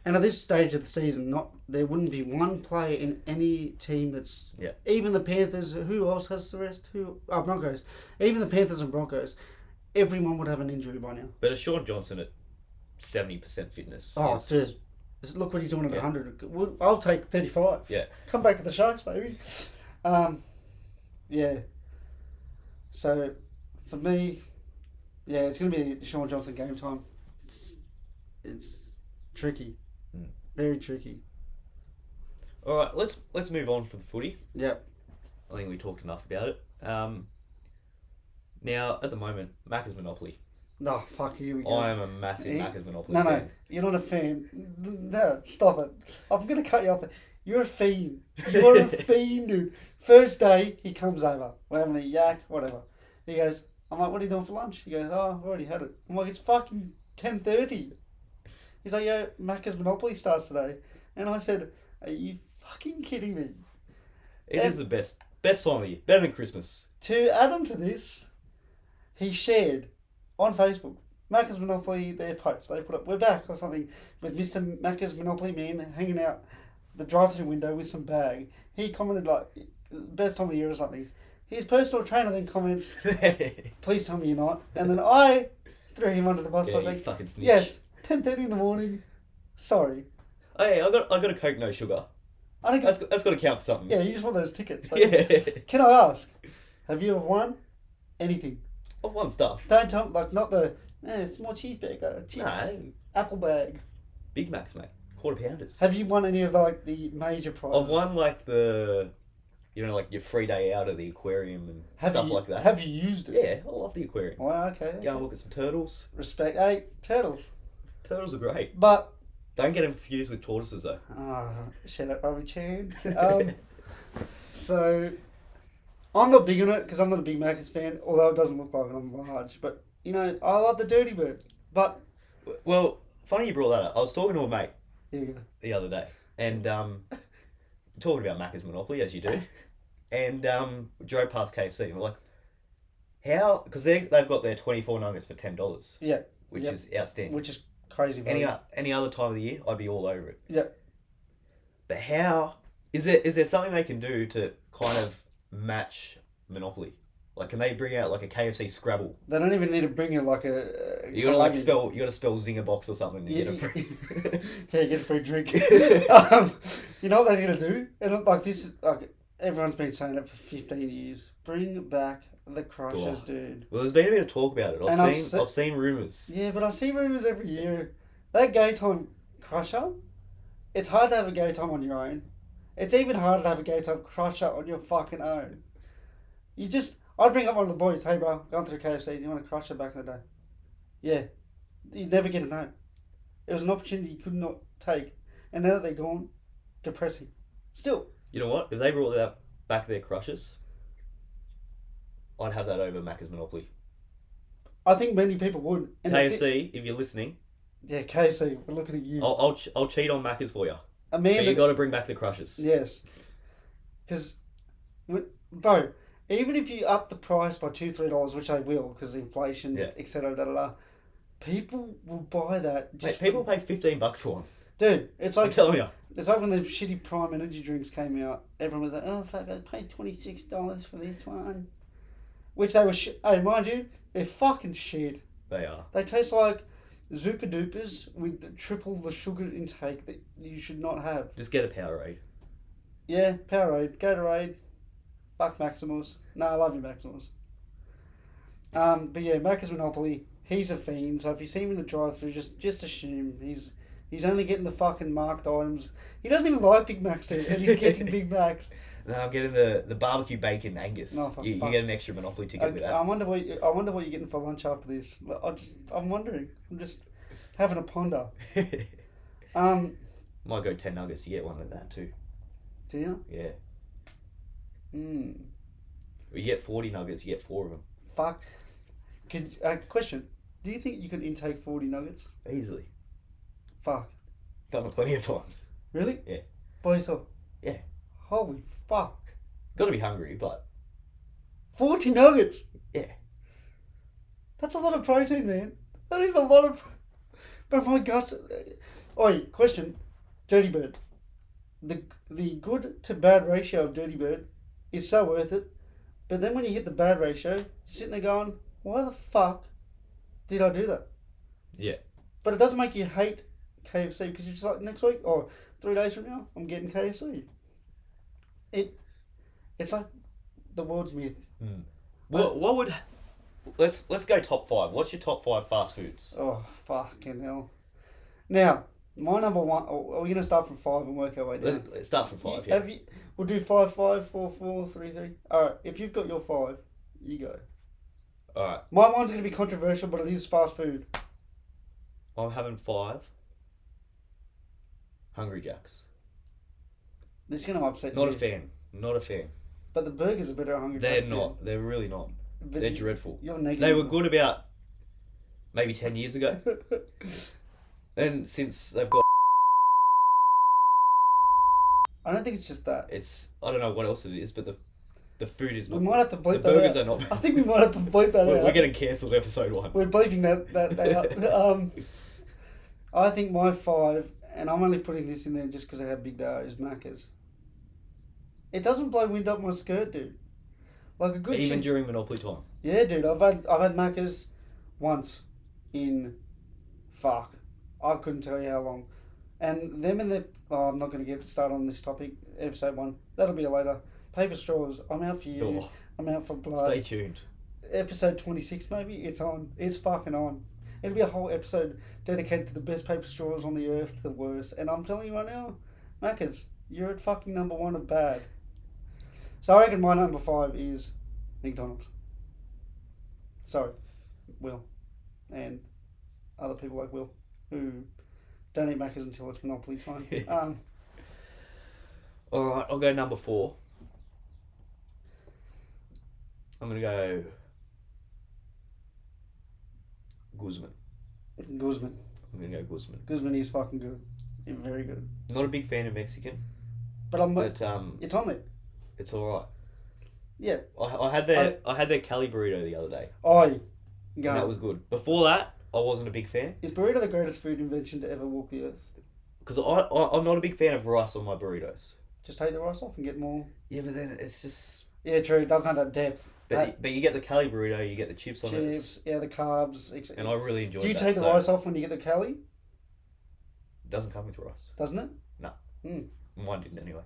And at this stage of the season, there wouldn't be one player in any team that's...
Yeah.
Even the Panthers, who else has the rest? Broncos. Even the Panthers and Broncos, everyone would have an injury by now.
But a Sean Johnson at 70% fitness.
Oh, dude. Look what he's doing at 100. I'll take 35.
Yeah.
Come back to the Sharks, baby. Yeah. So, for me, yeah, it's going to be Sean Johnson game time. It's tricky. Very tricky.
All right, let's move on for the footy.
Yep.
I think we talked enough about it. Now, at the moment, Maccas Monopoly.
No, fuck, here we go.
I am a massive Maccas Monopoly
fan.
fan.
You're not a fan. No, stop it. I'm going to cut you off there. You're a fiend. You're a fiend, dude. First day, he comes over. We're having a yak, whatever. He goes, I'm like, what are you doing for lunch? He goes, oh, I've already had it. I'm like, it's fucking 10:30. He's like, yeah, Maccas Monopoly starts today. And I said, are you fucking kidding me?
It is the best time of the year. Better than Christmas.
To add on to this, he shared on Facebook, Maccas Monopoly, their post. They put up, we're back or something, with Mr. Maccas Monopoly man hanging out the drive-thru window with some bag. He commented like, best time of year or something. His personal trainer then comments, please tell me you're not. And then I threw him under the bus by saying,
fucking snitch.
yes, 10:30 in the morning. Sorry.
Oh, hey, I got a Coke, no sugar.
I think
That's got to count for something.
yeah, you just want those tickets. But
Yeah.
can I ask, have you ever won anything?
I've won stuff.
Don't tell like not the small cheeseburger, chips,
No.
apple bag.
Big Macs, mate. Quarter pounders.
Have you won any of the major prizes?
I've won like like your free day out of the aquarium and stuff like that.
Have you used it?
Yeah, I love the aquarium.
Well, okay.
Go and look at some turtles.
Respect. Hey, turtles.
Turtles are great.
But
Don't get them confused with tortoises though.
shut up, Robbie Chan. So I'm not big on it because I'm not a big Maccas fan. Although it doesn't look like it, I'm large. But I love the Dirty Bird. But
Well, funny you brought that up. I was talking to a mate
here you go.
the other day, and talking about Maccas Monopoly as you do, and drove past KFC and we're like, how? Because they've got their 24 nuggets for $10.
Yeah.
Which is outstanding.
Which is crazy.
Any other time of the year, I'd be all over it.
Yep.
But how is there something they can do to kind of match Monopoly? Like, can they bring out like a KFC Scrabble?
They don't even need to bring it like a.
You gotta spell Zinger Box or something to get a free.
Yeah, get a free drink. You know what they need to do? And like this, everyone's been saying it for 15 years. Bring back the Crushers, dude.
Well, there's been a bit of talk about it. I've seen rumours.
Yeah, but I see rumours every year. That Gay Time Crusher, it's hard to have a Gay Time on your own. It's even harder to have a Gay Time Crusher on your fucking own. I'd bring up one of the boys, hey bro, going to the KFC, do you want a Crusher back in the day? Yeah. You'd never get a no. It was an opportunity you could not take. And now that they're gone, depressing. Still.
You know what? If they brought that back their Crushers, I'd have that over Maccas Monopoly.
I think many people would. And
KFC, if you're listening.
Yeah, KFC, we're looking at you.
I'll cheat on Maccas for you.
A man
but you got to bring back the Crushers.
Yes. Because, bro, even if you up the price by $2-3, which they will, because inflation, etc., people will buy that.
Mate, people pay $15 for one.
Dude, it's like...
I'm telling you.
It's like when the shitty Prime energy drinks came out. Everyone was like, oh, fuck, I paid $26 for this one. Which they were... Hey, mind you, they're fucking shit.
They are.
They taste like Zupa Dupas with triple the sugar intake that you should not have.
Just get a Powerade.
Yeah, Powerade, Gatorade. Fuck Maximus. No, I love you, Maximus. But yeah, Maccas Monopoly, he's a fiend. So if you see him in the drive-thru, just assume he's only getting the fucking marked items. He doesn't even like Big Macs there, and he's getting Big Macs.
No, I'm getting the barbecue bacon Angus.
No,
you get an extra Monopoly ticket with that.
I wonder what you're getting for lunch after this. I'm wondering. I'm just having a ponder.
Might go 10 nuggets. You get one of that too.
Do you?
Yeah.
You
You get 40 nuggets. You get 4 of them.
Fuck. Question. Do you think you can intake 40 nuggets?
Easily.
Fuck.
Done it plenty of times.
Really?
Yeah.
By yourself?
Yeah.
Holy fuck.
Got to be hungry, but
40 nuggets?
yeah.
That's a lot of protein, man. That is a lot of... But my guts... Oi, question. Dirty Bird. The good to bad ratio of Dirty Bird is so worth it. But then when you hit the bad ratio, you're sitting there going, why the fuck did I do that?
Yeah.
But it doesn't make you hate KFC because you're just like, next week or 3 days from now, I'm getting KFC. It's like the world's myth.
What would... Let's go top 5. What's your top 5 fast foods?
Oh, fucking hell. Now, my number one... Are we going to start from 5 and work our way down?
Let's start from 5, yeah.
We'll do 5, 5, 4, 4, 3, 3. Alright, if you've got your 5, you go.
Alright.
My one's going to be controversial, but it is fast food.
I'm having 5. Hungry Jacks.
This is going to upset
Not
you.
a fan. Not a fan.
But the burgers are better at Hungry
They're
Jacks.
not. They're really not.
But
They're dreadful.
You're negative.
They were good about maybe 10 years ago. And since they've got...
I don't think it's just that.
I don't know what else it is, but the food is not...
We might have to bleep
the
that out.
burgers are not...
I think we might have to bleep that out.
We're getting cancelled episode 1.
We're bleeping that out. I think my 5, and I'm only putting this in there just because of how big they are, is Maccas. It doesn't blow wind up my skirt, dude. Like a good...
Even during Monopoly time.
Yeah, dude. I've had Maccas once in... Fuck. I couldn't tell you how long. And them and the... Oh, I'm not going to get started on this topic. Episode 1. That'll be later. Paper straws. I'm out for you.
Oh.
I'm out for blood.
Stay tuned.
Episode 26 maybe. It's on. It's fucking on. It'll be a whole episode dedicated to the best paper straws on the earth, to the worst. And I'm telling you right now, Maccas, you're at fucking number 1 of bad. So I reckon my number 5 is McDonald's. Sorry, Will. And other people like Will, who don't eat Maccas until it's Monopoly time.
Alright, I'll go number 4. I'm going to go... Guzman.
Guzman.
I'm going to go Guzman.
Guzman is fucking good. Yeah, very good.
Not a big fan of Mexican.
But
it's on
there.
It's alright.
Yeah.
I had their Cali burrito the other day.
And
that was good. Before that, I wasn't a big fan.
Is burrito the greatest food invention to ever walk the earth?
Because I'm not a big fan of rice on my burritos.
Just take the rice off and get more...
Yeah, but then it's just...
Yeah, true. It doesn't have that depth.
But you get the Cali burrito, you get the chips on it.
Chips, yeah, the carbs. Etc.
And I really enjoyed that.
Do you take the rice off when you get the Cali?
It doesn't come with rice.
Doesn't it?
No.
Mm.
Mine didn't anyway.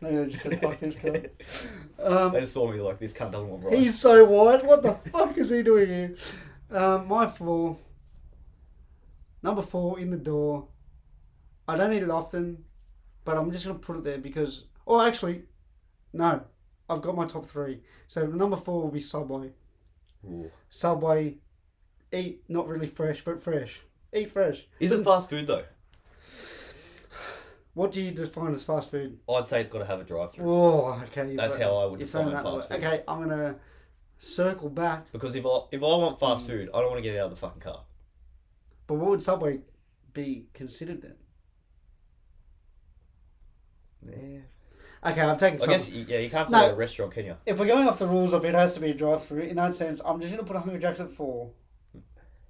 Maybe they just said, fuck this cunt.
They just saw me like, this cunt doesn't want rice.
He's so white. What the fuck is he doing here? My 4. Number 4 in the door. I don't eat it often, but I'm just going to put it there because... Oh, actually, no. I've got my top 3. So number 4 will be Subway.
Ooh.
Subway. Eat not really fresh, but fresh. Eat fresh.
Is it fast food though?
What do you define as fast food?
I'd say it's got to have a drive-through.
Oh, okay.
That's how I would define fast food.
Okay, I'm going to circle back.
Because if I want fast food, I don't want to get out of the fucking car.
But what would Subway be considered then?
Yeah.
Okay, I've taken
I guess, yeah, you can't call it a restaurant, can you?
If we're going off the rules of it has to be a drive-through, in that sense, I'm just going to put a Hungry Jacks at 4.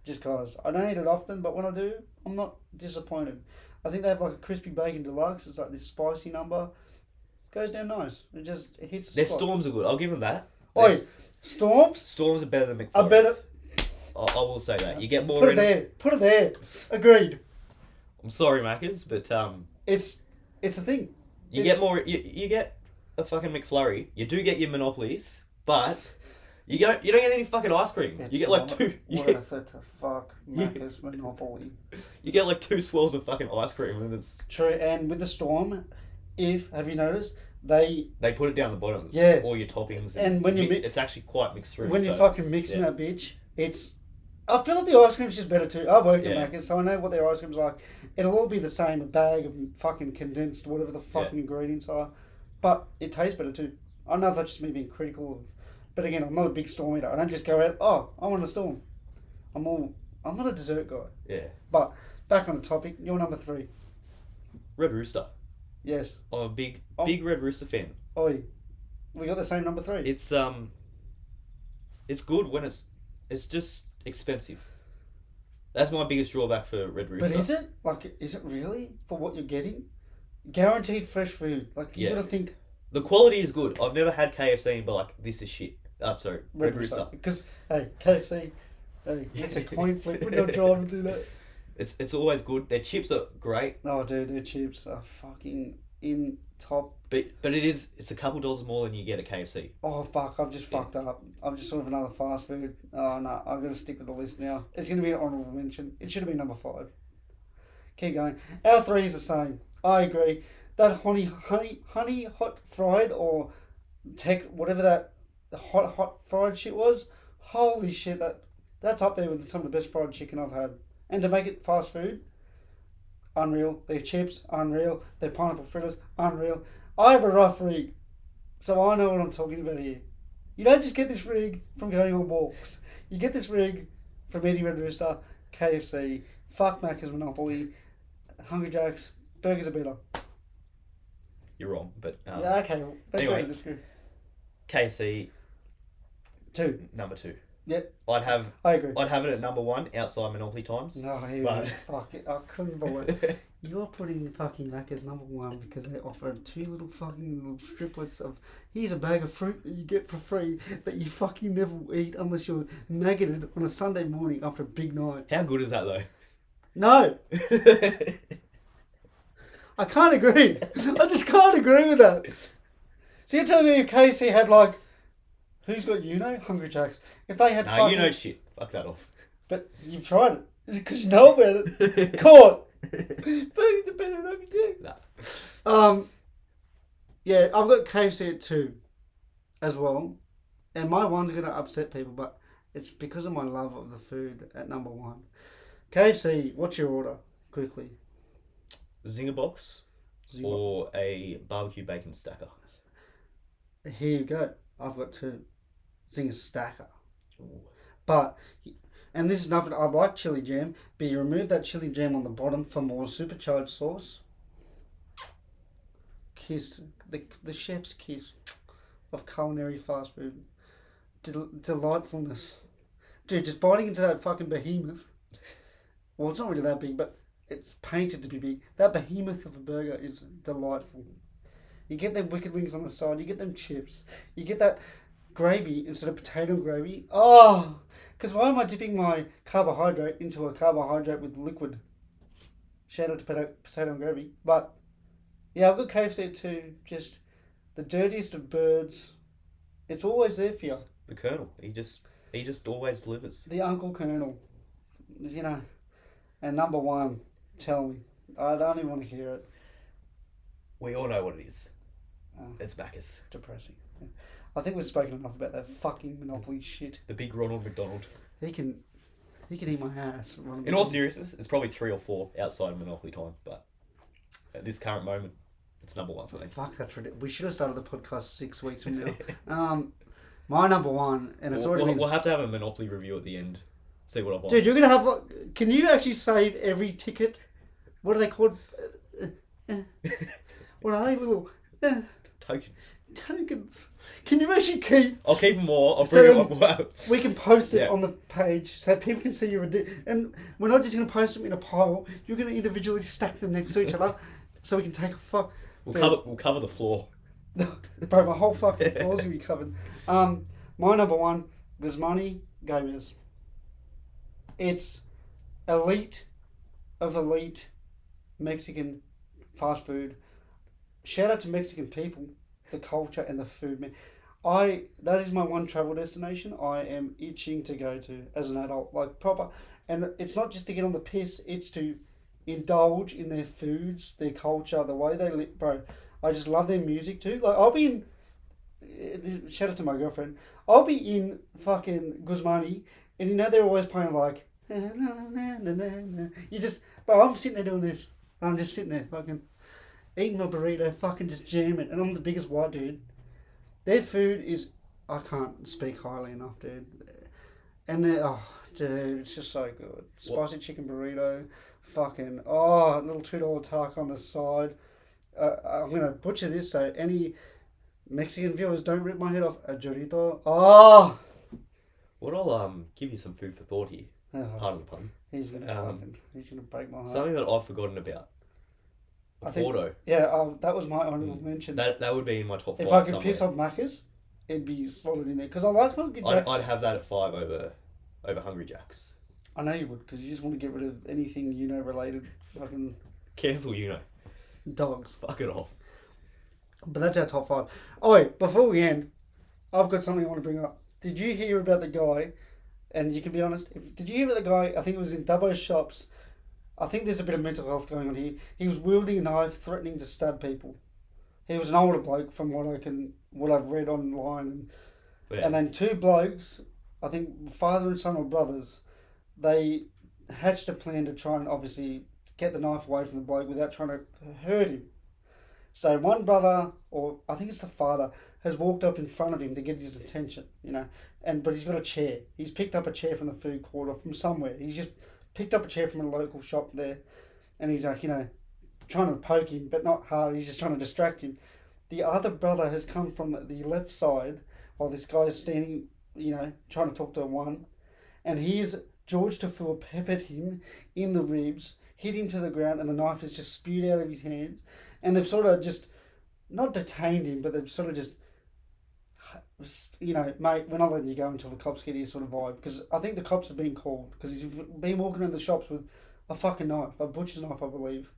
Just cause. I don't eat it often, but when I do, I'm not disappointed. I think they have like a crispy bacon deluxe. It's like this spicy number. Goes down nice. It just hits the
Their
spot.
Storms are good. I'll give them that.
Oi, Storms?
Storms are better than McFlurries.
I bet it.
I will say that. You get more
Put it there. Put it there. Agreed.
I'm sorry, Maccas, but
It's a thing.
you get more. You get a fucking McFlurry. You do get your Monopolies, but you don't get any fucking ice cream. You get like 2.
What a thing to fuck Maccas Monopoly.
You get like 2 swirls of fucking ice cream, and then it's
True. And with the Storm, have you noticed they
put it down the bottom.
Yeah.
All your toppings.
And when
it's actually quite mixed through.
when you're fucking mixing that bitch, it's. I feel like the ice cream's just better too. I've worked at Maccas, so I know what their ice cream's like. It'll all be the same, a bag of fucking condensed, whatever the fucking ingredients are. But it tastes better too. I don't know if that's just me being critical of But again, I'm not a big storm eater. I don't just go out, oh, I want a storm. I'm not a dessert guy.
Yeah.
But back on the topic, you're number 3.
Red Rooster.
Yes.
I'm a big Red Rooster fan.
Oi, we got the same number 3.
It's good when it's just expensive. That's my biggest drawback for Red Rooster.
But is it? Like, is it really for what you're getting? Guaranteed fresh food. Like, you gotta think.
The quality is good. I've never had KFC and be like, this is shit. I'm sorry, Red Rooster.
Because, hey, KFC, hey, it's a coin flip. We're not trying to do that.
It's always good. Their chips are great.
Oh, dude, their chips are fucking in top.
But it's a couple dollars more than you get at KFC.
Oh, fuck, I've just fucked up. I'm just sort of another fast food. Oh, no, I've got to stick with the list now. It's going to be an honourable mention. It should have been number 5. Keep going. Our 3 is the same. I agree. That honey hot fried or whatever that hot fried shit was. Holy shit, that's up there with some of the best fried chicken I've had. And to make it fast food, unreal. Their chips, unreal. Their pineapple fritters, unreal. I have a rough rig, so I know what I'm talking about here. You don't just get this rig from going on walks. You get this rig from eating Red Rooster, KFC, fuck Maccas Monopoly, Hungry Jack's, burgers are better.
You're wrong, but
yeah, okay.
Anyway, KFC
2,
number 2.
Yep.
I agree. I'd have it at number 1 outside Monopoly times.
No, fuck it. I couldn't believe it. You're putting fucking Maccas number 1 because they offer 2 little fucking little striplets of, here's a bag of fruit that you get for free that you fucking never eat unless you're maggoted on a Sunday morning after a big night.
How good is that though?
No. I can't agree. I just can't agree with that. So you're telling me if KFC had like, who's got Hungry Jack's. If they had fucking...
shit. Fuck that off.
But you've tried it. Is it because you know about it? Caught. Burgers are better than Hungry Jack's. Nah. Yeah, I've got KFC at 2 as well. And my 1's going to upset people, but it's because of my love of the food at number 1. KFC, what's your order? Quickly.
Zinger box or a barbecue bacon stacker.
Here you go. I've got 2. Zinger stacker. Ooh. But, and this is nothing, I like chili jam, but you remove that chili jam on the bottom for more supercharged sauce. Kiss. The chef's kiss of culinary fast food. Delightfulness. Dude, just biting into that fucking behemoth. Well, it's not really that big, but it's painted to be big. That behemoth of a burger is delightful. You get them wicked wings on the side. You get them chips. You get that gravy instead of potato gravy. Oh, because why am I dipping my carbohydrate into a carbohydrate with liquid? Shout out to potato gravy. But, yeah, I've got KFC at 2. Just the dirtiest of birds. It's always there for you.
The Colonel. He just always delivers.
The Uncle Colonel. And number 1, tell me. I don't even want to hear it.
We all know what it is. It's Maccas.
Depressing. Yeah. I think we've spoken enough about that fucking Monopoly shit.
The big Ronald McDonald.
He can eat my ass.
In all seriousness, it's probably 3 or 4 outside of Monopoly time, but at this current moment, it's number 1 for me.
Fuck, that's ridiculous. We should have started the podcast 6 weeks from now. My number 1, and it's already been...
We'll have to have a Monopoly review at the end. See what I've won.
Dude, you're going to have... Like, can you actually save every ticket? What are they called? What are they? Little...
Tokens.
Can you actually keep...
I'll keep them all. I'll bring them up.
We can post it on the page so people can see your... And we're not just going to post them in a pile. You're going to individually stack them next to each other so we can take a fuck...
We'll cover the floor.
Bro, my whole fucking floor's going to be covered. My number 1 was Money Gomez. It's elite of elite Mexican fast food. Shout out to Mexican people, the culture and the food, man. That is my 1 travel destination I am itching to go to as an adult, like proper. And it's not just to get on the piss, it's to indulge in their foods, their culture, the way they live. Bro, I just love their music too. Like, I'll be in, shout out to my girlfriend, I'll be in fucking Guzmani, and they're always playing like, but I'm sitting there doing this. I'm just sitting there fucking eating my burrito, fucking just jamming, and I'm the biggest white dude. Their food is I can't speak highly enough, dude. And then, oh, dude, it's just so good. Spicy chicken burrito, fucking, little $2 taco on the side. I'm going to butcher this, so any Mexican viewers don't rip my head off. A chorito. Oh!
What I'll give you some food for thought here. Part of the pun.
He's gonna break my heart.
Something that I've forgotten about. Porto.
Yeah, that was my honourable mention.
That would be in my top 5
If I could
somewhere.
piss off Maccas, it'd be solid in there. Because I like Hungry Jacks.
I'd have that at 5 over Hungry Jacks.
I know you would, because you just want to get rid of anything related. Fucking
Cancel
dogs.
Fuck it off.
But that's our top 5. Oh wait, before we end, I've got something I want to bring up. Did you hear about the guy? And you can be honest. Did you hear about the guy? I think it was in Dubbo Shops. I think there's a bit of mental health going on here. He was wielding a knife, threatening to stab people. He was an older bloke, from what I've read online, and then 2 blokes, I think father and son or brothers, they hatched a plan to try and obviously get the knife away from the bloke without trying to hurt him. So one brother, or I think it's the father, has walked up in front of him to get his attention, but he's got a chair. He's picked up a chair from the food court or from somewhere. He's just picked up a chair from a local shop there, and he's like, trying to poke him, but not hard. He's just trying to distract him. The other brother has come from the left side while this guy's standing, trying to talk to one, and he's George Tafua peppered him in the ribs, hit him to the ground, and the knife has just spewed out of his hands. And they've sort of just, not detained him, but they've sort of just, mate, we're not letting you go until the cops get here sort of vibe. Because I think the cops have been called, because he's been walking in the shops with a fucking knife, a butcher's knife, I believe.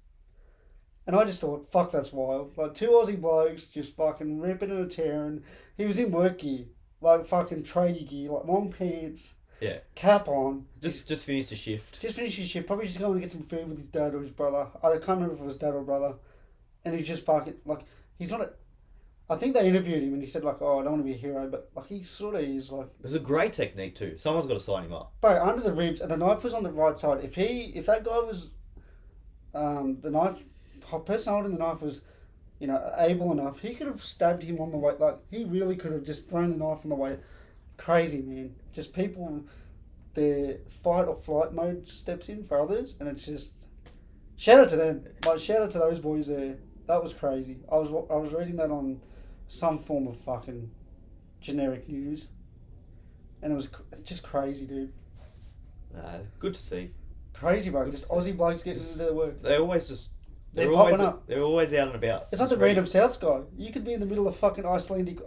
And I just thought, fuck, that's wild. Like, 2 Aussie blokes just fucking ripping and tearing. He was in work gear, like fucking tradie gear, like long pants.
Yeah.
Cap on.
Just finished the shift.
Just finished his shift. Probably just going to get some food with his dad or his brother. I can't remember if it was dad or brother. And he's just fucking, like, he's not a... I think they interviewed him and he said, like, I don't want to be a hero, but, like, he sort of is, like...
It was a great technique, too. Someone's got to sign him up.
Bro, under the ribs, and the knife was on the right side. If that guy was... the person holding the knife was, able enough, he could have stabbed him on the way. Like, he really could have just thrown the knife on the way. Crazy, man. Just people, their fight or flight mode steps in for others, and it's just... Shout out to them. Like, shout out to those boys there. That was crazy. I was reading that on some form of fucking generic news, and it was just crazy, dude.
Good to see.
Crazy, bro. Just Aussie blokes getting into their work.
They're always just...
They're popping up.
They're always out and about.
It's not the random South guy. You could be in the middle of fucking Icelandic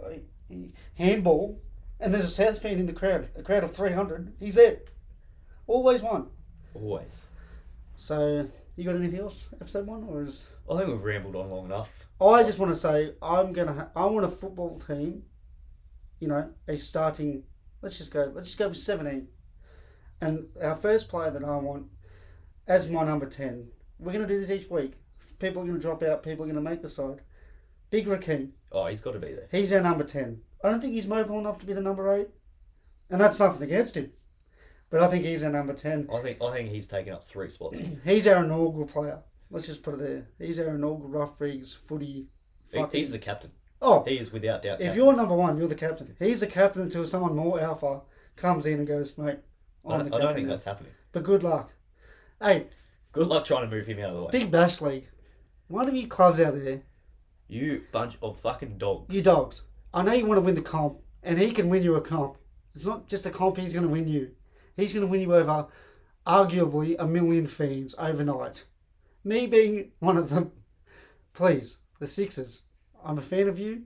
handball, and there's a South fan in the crowd. A crowd of 300. He's there. Always one.
Always.
So, you got anything else? Episode 1, or is...
I think we've rambled on long enough.
I just want to say, I want a football team, a starting, let's just go with 17. And our first player that I want as my number 10, we're going to do this each week. People are going to drop out, people are going to make the side. Big Rakheem.
Oh, he's got to be there.
He's our number 10. I don't think he's mobile enough to be the number 8. And that's nothing against him. But I think he's our number 10.
I think he's taken up 3 spots.
He's our inaugural player. Let's just put it there. He's our inaugural rough rigs footy.
He's the captain.
Oh,
he is without doubt.
If you're number 1, you're the captain. He's the captain until someone more alpha comes in and goes, mate, I'm the captain.
I don't think that's happening.
But good luck. Hey,
good luck trying to move him out of the way.
Big Bash League. One of you clubs out there.
You bunch of fucking dogs.
You dogs. I know you want to win the comp, and he can win you a comp. It's not just a comp, he's going to win you. He's going to win you over, arguably, 1 million fans overnight. Me being one of them. Please, the Sixers. I'm a fan of you.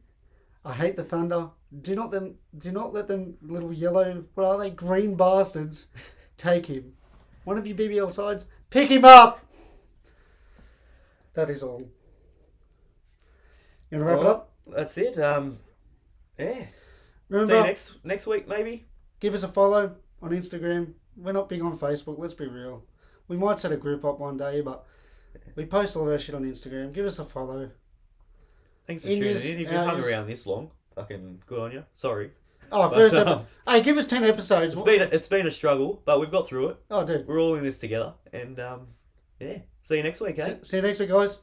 I hate the Thunder. Do not let them little yellow, what are they, green bastards, take him. One of you BBL sides, pick him up! That is all. You want to wrap it up?
That's it. Yeah.
Remember,
See you next week, maybe.
Give us a follow on Instagram. We're not big on Facebook, let's be real. We might set a group up one day, but we post all of our shit on Instagram. Give us a follow.
Thanks for tuning in. If you hung around this long, fucking good on you. Sorry.
Oh, first episode. Hey, give us 10 episodes.
It's been a struggle, but we've got through it.
Oh, dude.
We're all in this together. And, yeah. See you next week, eh?
See you next week, guys.